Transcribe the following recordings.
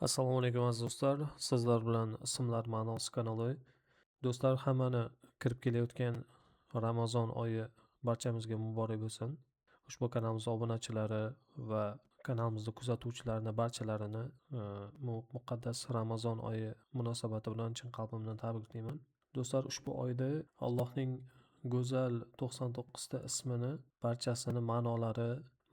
Assalomu alaykum aziz do'stlar. Sizlar bilan Ismlar ma'nosi kanali. Do'stlar, hammani kirib kelayotgan Ramazon oyi barchamizga muborak bo'lsin. Ushbu kanalimiz obunachilari va kanalimizni kuzatuvchilarini barchalarini muqaddas Ramazon oyi munosabati bilan chin qalbimdan tabriklayman. Do'stlar, ushbu oyda Allohning go'zal 99 ta ismini, barchasini ma'nolari,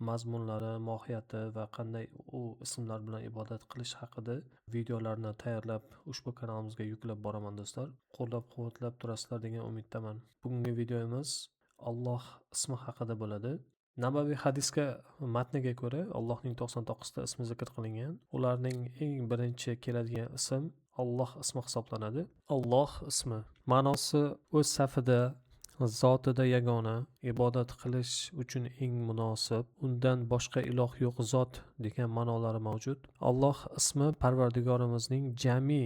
mazmunlari, mohiyati va qanday u ismlar bilan ibodat qilish haqida videolarni tayyorlab ushbu kanalimizga yuklab boraman do'stlar. Qo'llab-quvvatlab turasizlar degan umiddaman. Bugungi videomiz Alloh ismi haqida bo'ladi. Nabaviy hadisga matniga ko'ra Allohning 99 ta ismi zikr qilingan. Ularning eng birinchi keladigan ism Alloh ismi hisoblanadi. Alloh ismi ma'nosi o'z safida zotida yagona, ibodat qilish uchun eng munosib, undan boshqa iloh yo'q zot degan ma'nolari mavjud. Alloh ismi Parvardigorimizning jami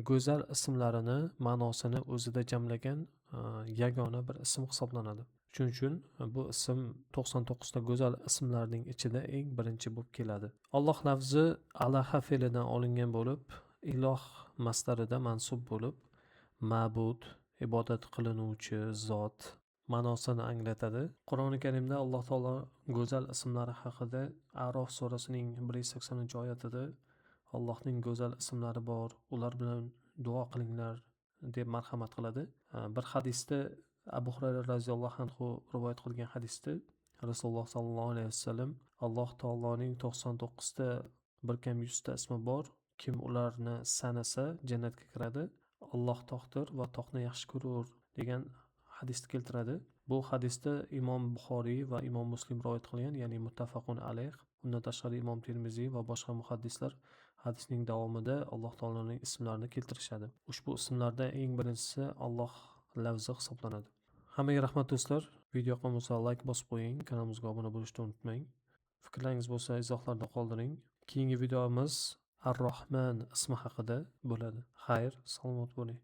go'zal ismlarini ma'nosini o'zida jamlagan yagona bir ism hisoblanadi. Shuning uchun bu ism 99 ta go'zal ismlarning ichida eng birinchi bo'lib keladi. Alloh lafzi alaha fe'lidan olingan bo'lib, iloh masdarida mansub bo'lib, ma'bud, ibodat qilinuvchi zot ma'nosini anglatadi. Qur'oni Karimda Alloh taolo go'zal ismlari haqida A'rof surasining 180-oyatida Allohning go'zal ismlari bor, ular bilan duo qilinglar deb marhamat qiladi. Bir hadisda Abu Hurayra roziyallohu anhu rivoyat qilgan hadisda Rasululloh sollallohu alayhi vasallam Alloh taoloning 99 ta bir kam 100 ta ismi bor. Kim ularni sanasa jannatga kiradi. Alloh tog'dir va tog'ni yaxshi ko'rur degan hadisni keltiradi. Bu hadisda Imom Buxoriy va Imom Muslim rivoyat qilgan, ya'ni muttafaqun alayh. Undan tashqari Imom Termiziy va boshqa muhaddislar hadisning davomida Alloh taoloning ismlarini keltirishadi. Ushbu ismlarda eng birinchisi Alloh lafzi hisoblanadi. Hammaga rahmat do'stlar. Video yoqqan bo'lsa like bosib qo'ying, kanalimizga obuna bo'lishni unutmang. Fikrlaringiz bo'lsa izohlarda qoldiring. Keyingi videomiz Ar-Rahman ismi haqida bo'ladi. Xayr, salomat bo'ling.